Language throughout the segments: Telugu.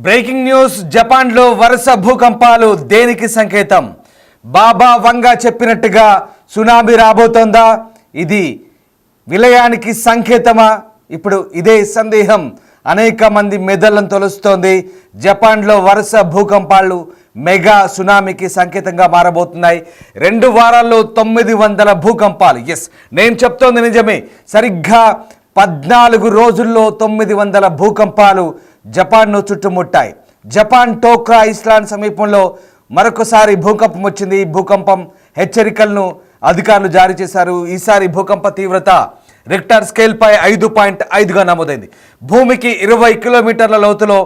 Breaking news. జపాన్లో వరుస భూకంపాలు దేనికి సంకేతం? బాబా వంగా చెప్పినట్టుగా సునామీ రాబోతోందా? ఇది విలయానికి సంకేతమా? ఇప్పుడు ఇదే సందేహం అనేక మంది మెదళ్లను తొలుస్తోంది. జపాన్లో వరుస భూకంపాలు మెగా సునామీకి సంకేతంగా మారబోతున్నాయి. 2 వారాల్లో 900 భూకంపాలు. ఎస్, నేను చెప్తోంది నిజమే. సరిగ్గా 14 రోజుల్లో 900 భూకంపాలు జపాన్ను చుట్టుముట్టాయి. జపాన్ టోక్రా ఐస్లాండ్ సమీపంలో మరొకసారి భూకంపం వచ్చింది. భూకంపం హెచ్చరికలను అధికారులు జారీ చేశారు. ఈసారి భూకంప తీవ్రత రిక్టర్ స్కేల్పై 5.5గా నమోదైంది. భూమికి 20 కిలోమీటర్ల లోతులో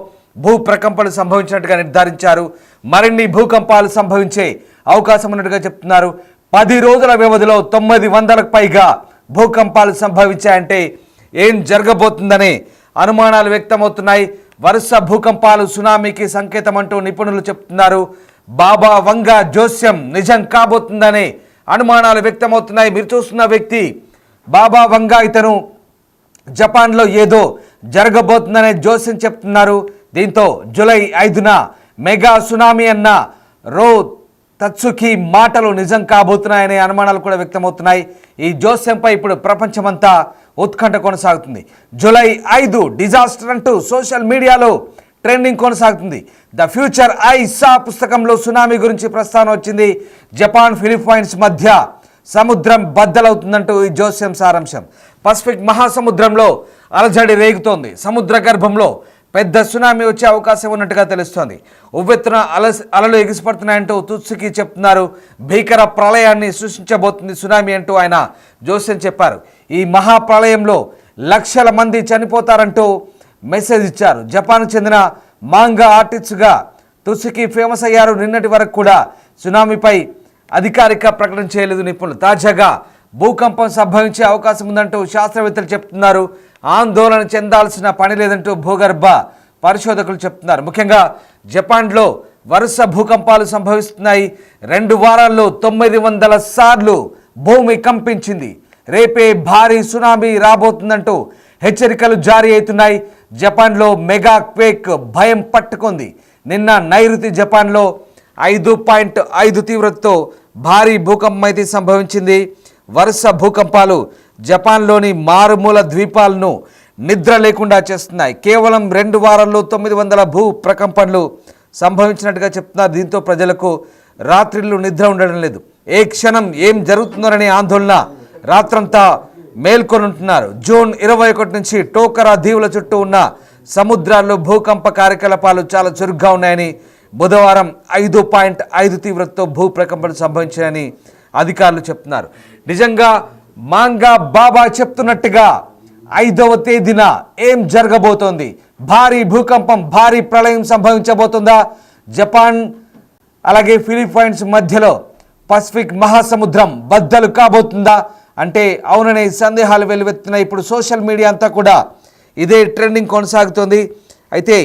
భూ ప్రకంపనలు సంభవించినట్టుగా నిర్ధారించారు. మరిన్ని భూకంపాలు సంభవించే అవకాశం ఉన్నట్టుగా చెప్తున్నారు. 10 రోజుల వ్యవధిలో 900కు పైగా భూకంపాలు సంభవించాయంటే ఏం జరగబోతుందనే అనుమానాలు వ్యక్తమవుతున్నాయి. వరుస భూకంపాలు సునామీకి సంకేతం అంటూ నిపుణులు చెప్తున్నారు. బాబా వంగా జోస్యం నిజం కాబోతుందనే అనుమానాలు వ్యక్తమవుతున్నాయి. మీరు చూస్తున్న వ్యక్తి బాబా వంగా. ఇతను జపాన్లో ఏదో జరగబోతుందనే జోస్యం చెప్తున్నారు. దీంతో జూలై 5న మెగా సునామీ అన్న రో తత్సుకి మాటలు నిజం కాబోతున్నాయనే అనుమానాలు కూడా వ్యక్తమవుతున్నాయి. ఈ జోస్యంపై ఇప్పుడు ప్రపంచమంతా ఉత్కంఠ కొనసాగుతుంది. జూలై 5 డిజాస్టర్ అంటూ సోషల్ మీడియాలో ట్రెండింగ్ కొనసాగుతుంది. ద ఫ్యూచర్ ఐ సా పుస్తకంలో సునామీ గురించి ప్రస్తావన వచ్చింది. జపాన్ ఫిలిప్పైన్స్ మధ్య సముద్రం బద్దలవుతుందంటూ ఈ జోస్యం సారాంశం. పసిఫిక్ మహాసముద్రంలో అలజడి రేగుతోంది. సముద్ర గర్భంలో పెద్ద సునామీ వచ్చే అవకాశం ఉన్నట్టుగా తెలుస్తోంది. ఉవ్వెత్తున అలలు ఎగిసిపడుతున్నాయంటూ తుత్సుకి చెప్తున్నారు. భీకర ప్రళయాన్ని సృష్టించబోతుంది సునామీ అంటూ ఆయన జోస్యం చెప్పారు. ఈ మహాప్రళయంలో లక్షల మంది చనిపోతారంటూ మెసేజ్ ఇచ్చారు. జపాన్ చెందిన మాంగా ఆర్టిస్ట్గా తుత్సుకి ఫేమస్ అయ్యారు. నిన్నటి వరకు కూడా సునామీపై అధికారిక ప్రకటన చేయలేదు నిపుణులు. తాజాగా భూకంపం సంభవించే అవకాశం ఉందంటూ శాస్త్రవేత్తలు చెప్తున్నారు. ఆందోళన చెందాల్సిన పని లేదంటూ భూగర్భ పరిశోధకులు చెప్తున్నారు. ముఖ్యంగా జపాన్లో వరుస భూకంపాలు సంభవిస్తున్నాయి. 2 వారాల్లో 900 సార్లు భూమి కంపించింది. రేపే భారీ సునామీ రాబోతుందంటూ హెచ్చరికలు జారీ అవుతున్నాయి. జపాన్లో మెగా క్వేక్ భయం పట్టుకుంది. నిన్న నైరుతి జపాన్లో 5.5 తీవ్రతతో భారీ భూకంపం అయితే సంభవించింది. వరుస భూకంపాలు జపాన్లోని మారుమూల ద్వీపాలను నిద్ర లేకుండా చేస్తున్నాయి. కేవలం 2 వారాల్లో 900 భూ ప్రకంపనలు సంభవించినట్టుగా చెప్తున్నారు. దీంతో ప్రజలకు రాత్రిళ్ళు నిద్ర ఉండడం లేదు. ఏ క్షణం ఏం జరుగుతుందోననే ఆందోళన రాత్రంతా మేల్కొని ఉంటున్నారు. జూన్ 21 నుంచి టోకరా దీవుల చుట్టూ ఉన్న సముద్రాల్లో భూకంప కార్యకలాపాలు చాలా చురుగ్గా ఉన్నాయని, బుధవారం 5.5 తీవ్రతతో భూ ప్రకంపనలు సంభవించాయని అధికారులు చెప్తున్నారు. నిజంగా మాంగా బాబా చెప్తున్నట్టుగా 5వ తేదీన ఏం జరగబోతోంది? భారీ భూకంపం, భారీ ప్రళయం సంభవించబోతుందా? జపాన్ అలాగే ఫిలిప్పైన్స్ మధ్యలో పసిఫిక్ మహాసముద్రం బద్దలు కాబోతుందా అంటే అవుననే సందేహాలు వెలువెత్తున్నాయి. ఇప్పుడు సోషల్ మీడియా అంతా కూడా ఇదే ట్రెండింగ్ కొనసాగుతోంది. అయితే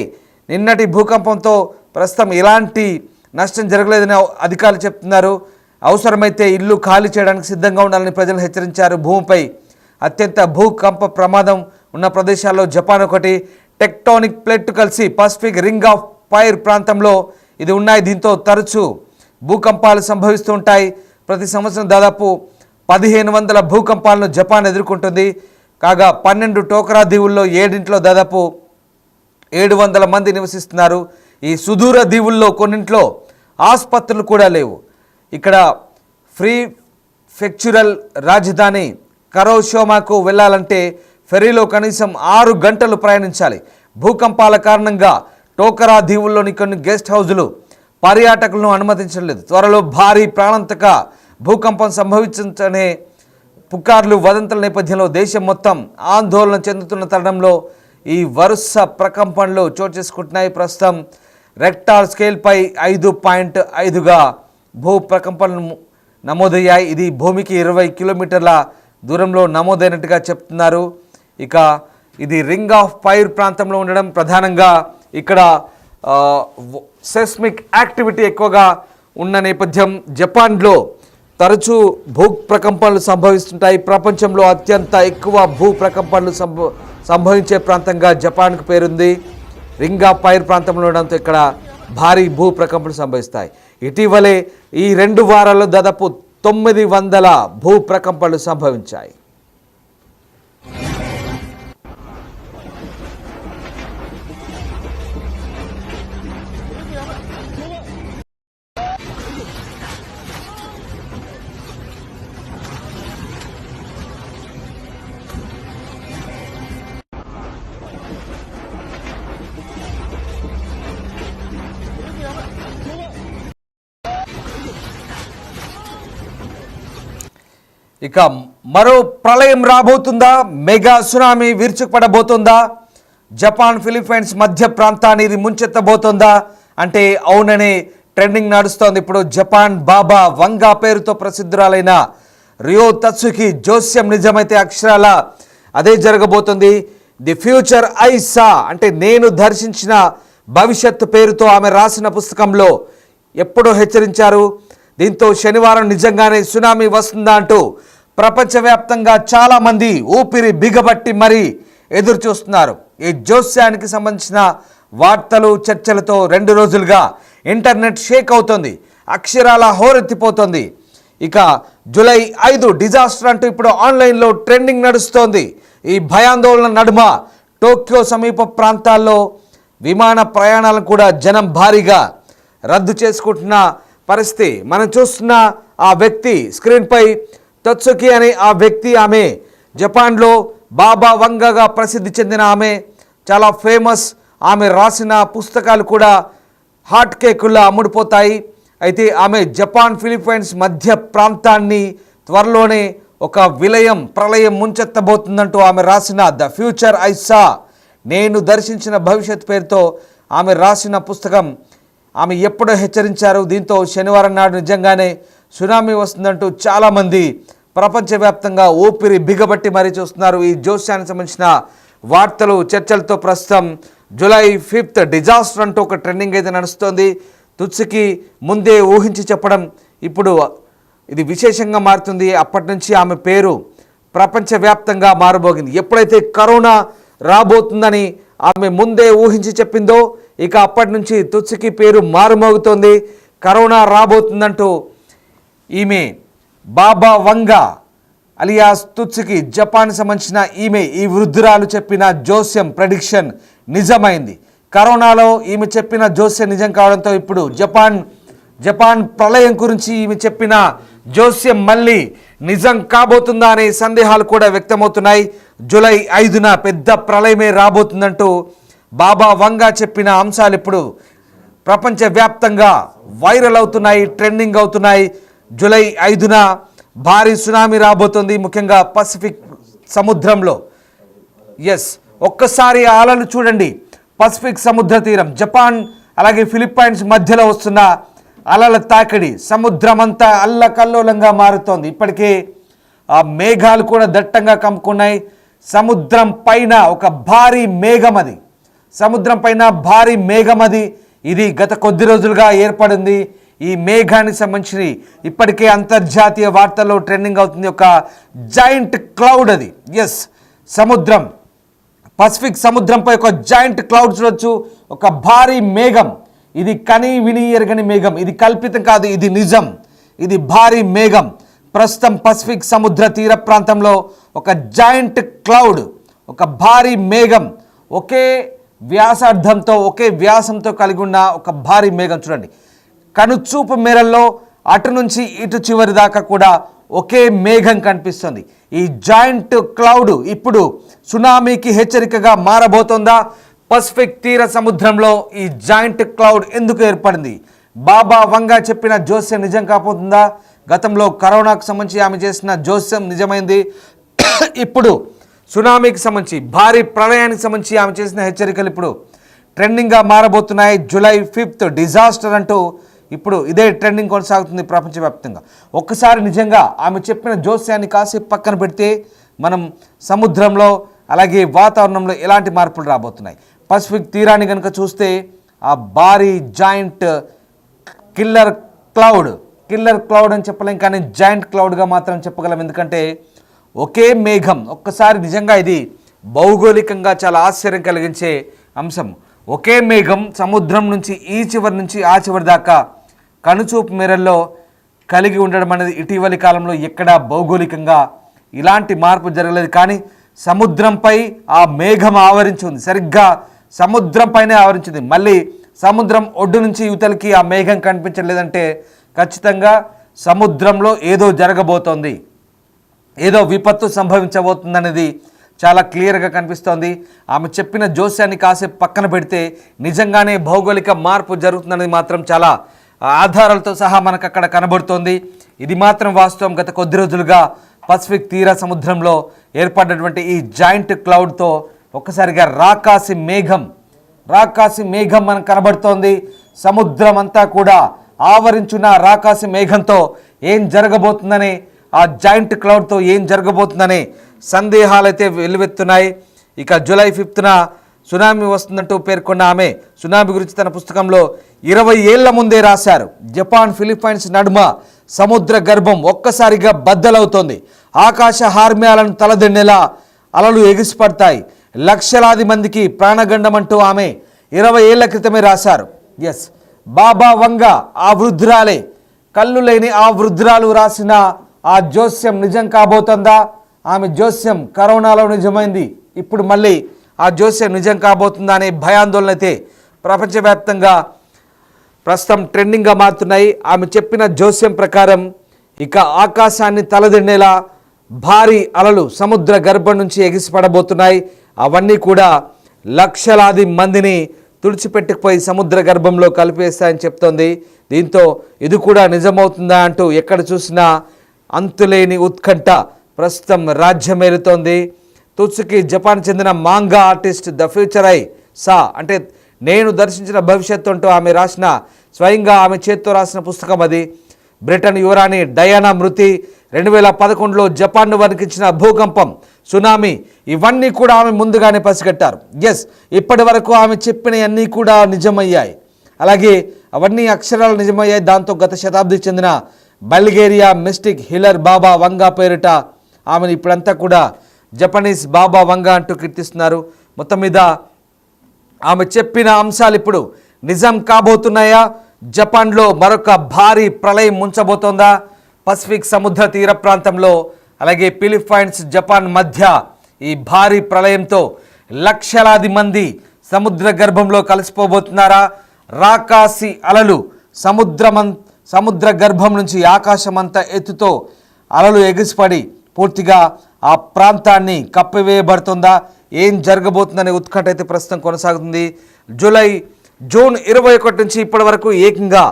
నిన్నటి భూకంపంతో ప్రస్తుతం ఎలాంటి నష్టం జరగలేదని అధికారులు చెప్తున్నారు. అవసరమైతే ఇల్లు ఖాళీ చేయడానికి సిద్ధంగా ఉండాలని ప్రజలు హెచ్చరించారు. భూమిపై అత్యంత భూకంప ప్రమాదం ఉన్న ప్రదేశాల్లో జపాన్ ఒకటి. టెక్టోనిక్ ప్లేట్ కలిసి పసిఫిక్ రింగ్ ఆఫ్ ఫైర్ ప్రాంతంలో ఇది ఉన్నాయి. దీంతో తరచూ భూకంపాలు సంభవిస్తూ ఉంటాయి. ప్రతి సంవత్సరం దాదాపు 1500 భూకంపాలను జపాన్ ఎదుర్కొంటుంది. కాగా 12 టోకరా దీవుల్లో 7 దాదాపు 700 మంది నివసిస్తున్నారు. ఈ సుదూర దీవుల్లో కొన్నింట్లో ఆసుపత్రులు కూడా లేవు. ఇక్కడ ప్రీఫెక్చురల్ రాజధాని కరోషిమాకు వెళ్ళాలంటే ఫెరీలో కనీసం 6 గంటలు ప్రయాణించాలి. భూకంపాల కారణంగా టోకరా దీవుల్లోని కొన్ని గెస్ట్ హౌజులు పర్యాటకులను అనుమతించలేదు. త్వరలో భారీ ప్రాణాంతక భూకంపం సంభవించనే పుకార్లు వదంతుల నేపథ్యంలో దేశం మొత్తం ఆందోళన చెందుతున్న తరుణంలో ఈ వరుస ప్రకంపనలు చోటు చేసుకుంటున్నాయి. ప్రస్తుతం రెక్టార్ స్కేల్పై 5.5గా భూ ప్రకంపనలు నమోదయ్యాయి. ఇది భూమికి 20 కిలోమీటర్ల దూరంలో నమోదైనట్టుగా చెప్తున్నారు. ఇక ఇది రింగ్ ఆఫ్ ఫైర్ ప్రాంతంలో ఉండడం ప్రధానంగా ఇక్కడ సెస్మిక్ యాక్టివిటీ ఎక్కువగా ఉన్న నేపథ్యం. జపాన్లో తరచూ భూ ప్రకంపనలు సంభవిస్తుంటాయి. ప్రపంచంలో అత్యంత ఎక్కువ భూ ప్రకంపనలు సంభవించే ప్రాంతంగా జపాన్కు పేరుంది. రింగ్ ఆఫ్ ఫైర్ ప్రాంతంలో ఉండడంతో ఇక్కడ భారీ భూ ప్రకంపనలు సంభవిస్తాయి. ఇటీవలే ఈ 2 వారాల్లో దాదాపు 900 భూ ప్రకంపనలు సంభవించాయి. ఇక మరో ప్రళయం రాబోతుందా? మెగా సునామీ విరుచుకుపడబోతుందా? జపాన్ ఫిలిప్పైన్స్ మధ్య ప్రాంతాన్ని ఇది ముంచెత్తబోతుందా అంటే అవుననే ట్రెండింగ్ నడుస్తోంది. ఇప్పుడు జపాన్ బాబా వంగా పేరుతో ప్రసిద్ధురాలైన రియో తత్సుకి జోస్యం నిజమైతే అక్షరాల అదే జరగబోతుంది. ది ఫ్యూచర్ ఐ సా అంటే నేను దర్శించిన భవిష్యత్తు పేరుతో ఆమె రాసిన పుస్తకంలో ఎప్పుడో హెచ్చరించారు. దీంతో శనివారం నిజంగానే సునామీ వస్తుందా అంటూ ప్రపంచవ్యాప్తంగా చాలామంది ఊపిరి బిగబట్టి మరీ ఎదురు చూస్తున్నారు. ఈ జోస్యానికి సంబంధించిన వార్తలు చర్చలతో 2 రోజులుగా ఇంటర్నెట్ షేక్ అవుతుంది, అక్షరాల హోరెత్తిపోతుంది. ఇక జూలై 5 డిజాస్టర్ అంటూ ఇప్పుడు ఆన్లైన్లో ట్రెండింగ్ నడుస్తోంది. ఈ భయాందోళన నడుమ టోక్యో సమీప ప్రాంతాల్లో విమాన ప్రయాణాలను కూడా జనం భారీగా రద్దు చేసుకుంటున్న పరిస్థితి మనం చూస్తున్న ఆ వ్యక్తి స్క్రీన్పై తత్సుకి అనే ఆ వ్యక్తి, ఆమె జపాన్లో బాబా వంగగా ప్రసిద్ధి చెందిన ఆమె, చాలా ఫేమస్. ఆమె రాసిన పుస్తకాలు కూడా హాట్ కేకుల్లా అమ్ముడుపోతాయి. అయితే ఆమె జపాన్ ఫిలిప్పైన్స్ మధ్య ప్రాంతాన్ని త్వరలోనే ఒక ప్రళయం ముంచెత్తబోతుందంటూ ఆమె రాసిన ద ఫ్యూచర్ ఐ సా నేను దర్శించిన భవిష్యత్ పేరుతో ఆమె రాసిన పుస్తకం ఆమె ఎప్పుడో హెచ్చరించారు. దీంతో శనివారం నాడు నిజంగానే సునామీ వస్తుందంటూ చాలామంది ప్రపంచవ్యాప్తంగా ఊపిరి బిగబట్టి మరీ చూస్తున్నారు. ఈ జోస్యానికి సంబంధించిన వార్తలు చర్చలతో ప్రస్తుతం జూలై 5 డిజాస్టర్ అంటూ ఒక ట్రెండింగ్ అయితే నడుస్తోంది. తుత్సుకి ముందే ఊహించి చెప్పడం ఇప్పుడు ఇది విశేషంగా మారుతుంది. అప్పటి నుంచి ఆమె పేరు ప్రపంచవ్యాప్తంగా మారబోగింది. ఎప్పుడైతే కరోనా రాబోతుందని ఆమె ముందే ఊహించి చెప్పిందో ఇక అప్పటి నుంచి తుత్సుకి పేరు మారుమోగుతోంది. కరోనా రాబోతుందంటూ ఈమె బాబా వంగా అలియాస్ తుత్సుకి జపాన్ సంబంధించిన ఈ వృద్ధురాలు చెప్పిన జోస్యం ప్రెడిక్షన్ నిజమైంది. కరోనాలో ఈమె చెప్పిన జోస్యం నిజం కావడంతో ఇప్పుడు జపాన్ ప్రళయం గురించి ఈమె చెప్పిన జోస్యం మళ్ళీ నిజం కాబోతుందా అనే సందేహాలు కూడా వ్యక్తమవుతున్నాయి. జూలై 5న పెద్ద ప్రళయమే రాబోతుందంటూ బాబా వంగా చెప్పిన అంశాలు ఇప్పుడు ప్రపంచవ్యాప్తంగా వైరల్ అవుతున్నాయి, ట్రెండింగ్ అవుతున్నాయి. జూలై 5న భారీ సునామీ రాబోతుంది, ముఖ్యంగా పసిఫిక్ సముద్రంలో. ఒక్కసారి అలలు చూడండి. పసిఫిక్ సముద్ర తీరం జపాన్ అలాగే ఫిలిప్పైన్స్ మధ్యలో వస్తున్న అలల తాకిడి సముద్రం అంతా అల్లకల్లోలంగా మారుతోంది. ఇప్పటికే ఆ మేఘాలు కూడా దట్టంగా కమ్ముకున్నాయి. సముద్రం పైన ఒక భారీ మేఘం అది ఇది గత కొద్ది రోజులుగా ఏర్పడింది. ఈ మేఘానికి సంబంధించి ఇప్పటికే అంతర్జాతీయ వార్తల్లో ట్రెండింగ్ అవుతుంది. ఒక జాయింట్ క్లౌడ్ అది. సముద్రం పసిఫిక్ సముద్రంపై ఒక జాయింట్ క్లౌడ్ చూడొచ్చు. ఒక భారీ మేఘం, ఇది కని విని ఎరగని మేఘం, ఇది కల్పితం కాదు, ఇది నిజం. ఇది భారీ మేఘం ప్రస్తుతం పసిఫిక్ సముద్ర తీర ప్రాంతంలో ఒక జాయింట్ క్లౌడ్, ఒక భారీ మేఘం, ఒకే వ్యాసంతో కలిగి ఉన్న ఒక భారీ మేఘం చూడండి. కనుచూపు మేరల్లో అటు నుంచి ఇటు చివరి దాకా కూడా ఒకే మేఘం కనిపిస్తుంది. ఈ జాయింట్ క్లౌడ్ ఇప్పుడు సునామీకి హెచ్చరికగా మారబోతోందా? పసిఫిక్ తీర సముద్రంలో ఈ జాయింట్ క్లౌడ్ ఎందుకు ఏర్పడింది? బాబా వంగా చెప్పిన జోస్యం నిజం కాబోతుందా? గతంలో కరోనాకు సంబంధించి ఆమె చేసిన జోస్యం నిజమైంది. ఇప్పుడు సునామీకి సంబంధించి భారీ ప్రళయానికి సంబంధించి ఆమె చేసిన హెచ్చరికలు ఇప్పుడు ట్రెండింగ్గా మారబోతున్నాయి. జూలై 5 డిజాస్టర్ అంటూ ఇప్పుడు ఇదే ట్రెండింగ్ కొనసాగుతుంది ప్రపంచవ్యాప్తంగా. ఒక్కసారి నిజంగా ఆమె చెప్పిన జోస్యాన్ని కాసేపు పక్కన పెడితే మనం సముద్రంలో అలాగే వాతావరణంలో ఎలాంటి మార్పులు రాబోతున్నాయి? పసిఫిక్ తీరాన్ని కనుక చూస్తే ఆ భారీ జాయింట్ కిల్లర్ క్లౌడ్ అని చెప్పలేం, కానీ జాయింట్ క్లౌడ్గా మాత్రం చెప్పగలం. ఎందుకంటే ఒకే మేఘం, ఒక్కసారి నిజంగా ఇది భౌగోళికంగా చాలా ఆశ్చర్యం కలిగించే అంశం. ఒకే మేఘం సముద్రం నుంచి ఈ చివరి నుంచి ఆ చివరి దాకా కనుచూపు మేరల్లో కలిగి ఉండడం అనేది ఇటీవలి కాలంలో ఎక్కడా భౌగోళికంగా ఇలాంటి మార్పు జరగలేదు. కానీ సముద్రంపై ఆ మేఘం ఆవరించి ఉంది, సరిగ్గా సముద్రంపైనే ఆవరించింది. మళ్ళీ సముద్రం ఒడ్డు నుంచి యువతలకి ఆ మేఘం కనిపించలేదంటే ఖచ్చితంగా సముద్రంలో ఏదో జరగబోతోంది, ఏదో విపత్తు సంభవించబోతుందనేది చాలా క్లియర్గా కనిపిస్తోంది. ఆమె చెప్పిన జోస్యాన్ని కాసేపు పక్కన పెడితే నిజంగానే భౌగోళిక మార్పు జరుగుతుందనేది మాత్రం చాలా ఆధారాలతో సహా మనకు అక్కడ కనబడుతోంది. ఇది మాత్రం వాస్తవం. గత కొద్ది రోజులుగా పసిఫిక్ తీర సముద్రంలో ఏర్పడినటువంటి ఈ జాయింట్ క్లౌడ్తో ఒక్కసారిగా రాకాసి మేఘం మనకు కనబడుతోంది. సముద్రం అంతా కూడా ఆవరించున్న రాకాసి మేఘంతో ఏం జరగబోతుందని, ఆ జాయింట్ క్లౌడ్తో ఏం జరగబోతుందనే సందేహాలు అయితే వెల్లువెత్తున్నాయి. ఇక జూలై 5న సునామీ వస్తుందంటూ పేర్కొన్న ఆమె సునామీ గురించి తన పుస్తకంలో 20 ఏళ్ల ముందే రాశారు. జపాన్ ఫిలిప్పైన్స్ నడుమ సముద్ర గర్భం ఒక్కసారిగా బద్దలవుతోంది. ఆకాశ హార్మ్యాలను తలదెన్నేలా అలలు ఎగిసిపడతాయి. లక్షలాది మందికి ప్రాణగండం అంటూ ఆమె 20 ఏళ్ల క్రితమే రాశారు. ఎస్, బాబా వంగ ఆ వృద్ధురాలే, కళ్ళు లేని ఆ వృద్ధురాలు రాసిన ఆ జోస్యం నిజం కాబోతుందా? ఆమె జోస్యం కరోనాలో నిజమైంది, ఇప్పుడు మళ్ళీ ఆ జోస్యం నిజం కాబోతుందా అనే భయాందోళన అయితే ప్రపంచవ్యాప్తంగా ప్రస్తుతం ట్రెండింగ్గా మారుతున్నాయి. ఆమె చెప్పిన జోస్యం ప్రకారం ఇక ఆకాశాన్ని తలదిండేలా భారీ అలలు సముద్ర గర్భం నుంచి ఎగిసిపడబోతున్నాయి. అవన్నీ కూడా లక్షలాది మందిని తుడిచిపెట్టుకుపోయి సముద్ర గర్భంలో కలిపేస్తాయని చెప్తోంది. దీంతో ఇది కూడా నిజమవుతుందా అంటూ ఎక్కడ చూసినా అంతులేని ఉత్కంఠ ప్రస్తుతం రాజ్యమేలుతోంది. తుత్సుకి జపాన్ చెందిన manga artist the future I saw, అంటే నేను దర్శించిన భవిష్యత్తు అంటూ ఆమె రాసిన, స్వయంగా ఆమె చేత్తో రాసిన పుస్తకం అది. బ్రిటన్ యువరాణి డయానా మృతి, 2011లో జపాన్ను వణికించిన భూకంపం, సునామీ, ఇవన్నీ కూడా ఆమె ముందుగానే పసిగట్టారు. ఎస్, ఇప్పటి వరకు ఆమె చెప్పినవన్నీ కూడా నిజమయ్యాయి. అలాగే అవన్నీ అక్షరాలు నిజమయ్యాయి. దాంతో గత శతాబ్దికి చెందిన బల్గేరియా మిస్టిక్ హిలర్ బాబా వంగా పేరిట ఆమెను ఇప్పుడంతా కూడా జపనీస్ బాబా వంగా అంటూ కీర్తిస్తున్నారు. మొత్తం మీద ఆమె చెప్పిన అంశాలు ఇప్పుడు నిజం కాబోతున్నాయా? జపాన్లో మరొక భారీ ప్రళయం ముంచబోతోందా? పసిఫిక్ సముద్ర తీర ప్రాంతంలో అలాగే ఫిలిప్పైన్స్ జపాన్ మధ్య ఈ భారీ ప్రళయంతో లక్షలాది మంది సముద్ర గర్భంలో కలిసిపోబోతున్నారా? రాకాసి అలలు సముద్ర గర్భం నుంచి ఆకాశమంతా ఎత్తుతో అలలు ఎగిసిపడి పూర్తిగా ఆ ప్రాంతాన్ని కప్పివేయబడుతుందా? ఏం జరగబోతుందనే ఉత్కంఠ అయితే ప్రస్తుతం కొనసాగుతుంది. జూన్ 21 నుంచి ఇప్పటి వరకు ఏకంగా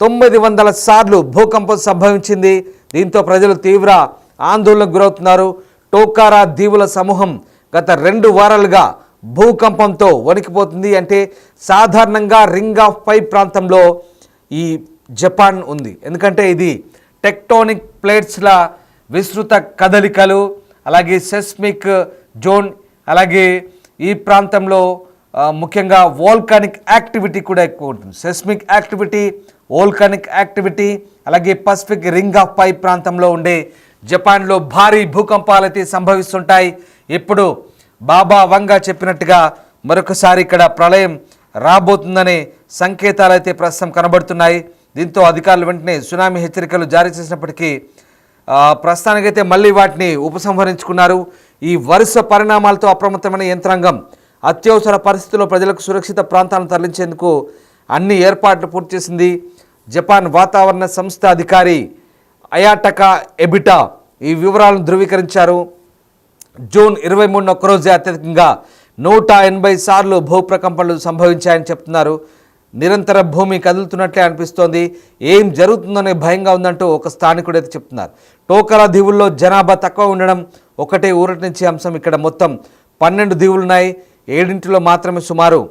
900 సార్లు భూకంపం సంభవించింది. దీంతో ప్రజలు తీవ్ర ఆందోళనకు గురవుతున్నారు. టోకారా దీవుల సమూహం గత 2 వారాలుగా భూకంపంతో వణికిపోతుంది. అంటే సాధారణంగా రింగ్ ఆఫ్ ఫైర్ ప్రాంతంలో ఈ జపాన్ ఉంది, ఎందుకంటే ఇది టెక్టోనిక్ ప్లేట్స్ల విస్తృత కదలికలు, అలాగే సెస్మిక్ జోన్, అలాగే ఈ ప్రాంతంలో ముఖ్యంగా వోల్కానిక్ యాక్టివిటీ కూడా ఎక్కువ ఉంటుంది. సెస్మిక్ యాక్టివిటీ, వోల్కానిక్ యాక్టివిటీ, అలాగే పసిఫిక్ రింగ్ ఆఫ్ ఫైర్ ప్రాంతంలో ఉండే జపాన్లో భారీ భూకంపాలు అయితే సంభవిస్తుంటాయి. ఇప్పుడు బాబా వంగా చెప్పినట్టుగా మరొకసారి ఇక్కడ ప్రళయం రాబోతుందనే సంకేతాలు అయితే ప్రస్తుతం కనబడుతున్నాయి. దీంతో అధికారులు వెంటనే సునామీ హెచ్చరికలు జారీ చేసినప్పటికీ ప్రస్తుతానికైతే మళ్ళీ వాటిని ఉపసంహరించుకున్నారు. ఈ వరుస పరిణామాలతో అప్రమత్తమైన యంత్రాంగం అత్యవసర పరిస్థితుల్లో ప్రజలకు సురక్షిత ప్రాంతాలను తరలించేందుకు అన్ని ఏర్పాట్లు పూర్తి చేసింది. జపాన్ వాతావరణ సంస్థ అధికారి అయాటకా ఎబిటా ఈ వివరాలను ధృవీకరించారు. జూన్ 23 ఒక్కరోజే అత్యధికంగా 180 సార్లు భూప్రకంపనలు సంభవించాయని చెప్తున్నారు. నిరంతర భూమి కదులుతున్నట్లే అనిపిస్తోంది, ఏం జరుగుతుందనే భయంగా ఉందంటూ ఒక స్థానికుడు అయితే చెప్తున్నారు. టోకరా దీవుల్లో జనాభా తక్కువ ఉండడం ఒకటే ఊరటించే అంశం. ఇక్కడ మొత్తం 12 దీవులున్నాయి. 7 మాత్రమే సుమారు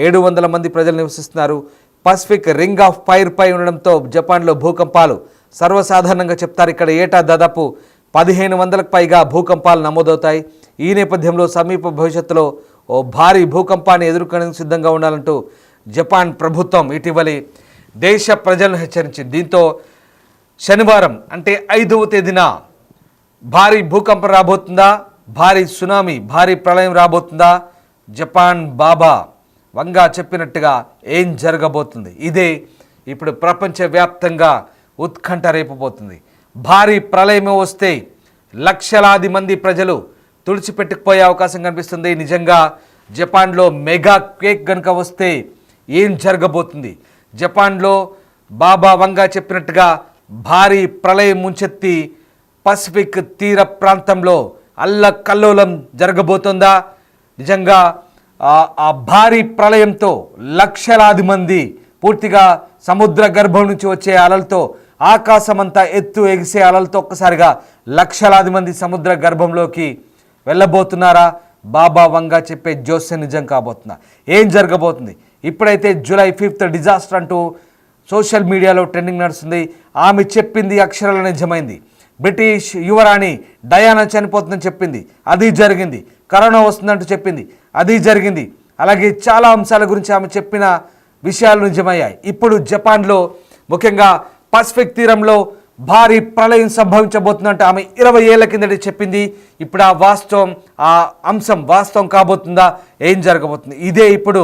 700 మంది ప్రజలు నివసిస్తున్నారు. పసిఫిక్ రింగ్ ఆఫ్ ఫైర్ పై ఉండడంతో జపాన్లో భూకంపాలు సర్వసాధారణంగా చెప్తారు. ఇక్కడ ఏటా దాదాపు 1500కు పైగా భూకంపాలు నమోదవుతాయి. ఈ నేపథ్యంలో సమీప భవిష్యత్తులో ఓ భారీ భూకంపాన్ని ఎదుర్కొనేందుకు సిద్ధంగా ఉండాలంటూ జపాన్ ప్రభుత్వం ఇటీవలి దేశ ప్రజలను హెచ్చరించింది. దీంతో శనివారం అంటే 5వ తేదీన భారీ భూకంపం రాబోతుందా? భారీ సునామీ, భారీ ప్రళయం రాబోతుందా? జపాన్ బాబా వంగా చెప్పినట్టుగా ఏం జరగబోతుంది? ఇదే ఇప్పుడు ప్రపంచవ్యాప్తంగా ఉత్కంఠ రేపబోతుంది. భారీ ప్రళయమే వస్తే లక్షలాది మంది ప్రజలు తుడిచిపెట్టుకుపోయే అవకాశం కనిపిస్తుంది. నిజంగా జపాన్లో మెగా క్వేక్ కనుక వస్తే ఏం జరగబోతుంది? జపాన్లో బాబా వంగా చెప్పినట్టుగా భారీ ప్రళయం ముంచెత్తి పసిఫిక్ తీర ప్రాంతంలో అల్లకల్లోలం జరగబోతుందా? నిజంగా ఆ భారీ ప్రళయంతో లక్షలాది మంది పూర్తిగా సముద్ర గర్భం నుంచి వచ్చే అలలతో ఆకాశమంతా ఎత్తు ఎగిసే అలలతో ఒక్కసారిగా లక్షలాది మంది సముద్ర గర్భంలోకి వెళ్ళబోతున్నారా? బాబా వంగా చెప్పే జోస్యం నిజం కాబోతుందా? ఏం జరగబోతుంది? ఇప్పుడైతే జూలై 5th డిజాస్టర్ అంటూ సోషల్ మీడియాలో ట్రెండింగ్ నడుస్తుంది. ఆమె చెప్పింది అక్షరాల నిజమైంది. బ్రిటిష్ యువరాణి డయానా చనిపోతుందని చెప్పింది, అది జరిగింది. కరోనా వస్తుందంటూ చెప్పింది, అది జరిగింది. అలాగే చాలా అంశాల గురించి ఆమె చెప్పిన విషయాలు నిజమయ్యాయి. ఇప్పుడు జపాన్లో ముఖ్యంగా పసిఫిక్ తీరంలో భారీ ప్రళయం సంభవించబోతుందంటే ఆమె 20 ఏళ్ల కిందటి చెప్పింది. ఇప్పుడు ఆ అంశం వాస్తవం కాబోతుందా? ఏం జరగబోతుంది? ఇదే ఇప్పుడు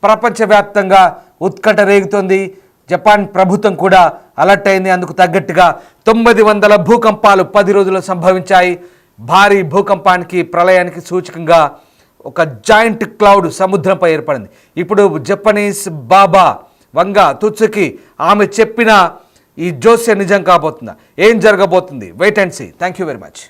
ప్రపంచవ్యాప్తంగా ఉత్కంఠ రేగుతోంది. జపాన్ ప్రభుత్వం కూడా అలర్ట్ అయింది. అందుకు తగ్గట్టుగా 900 భూకంపాలు 10 రోజుల్లో సంభవించాయి. భారీ భూకంపానికి ప్రళయానికి సూచకంగా ఒక జాయింట్ క్లౌడ్ సముద్రంపై ఏర్పడింది. ఇప్పుడు జపనీస్ బాబా వంగా తుత్సుకి ఆమె చెప్పిన ఈ జోస్యం నిజం కాబోతుందా? ఏం జరగబోతుంది? Wait and see. Thank you very much.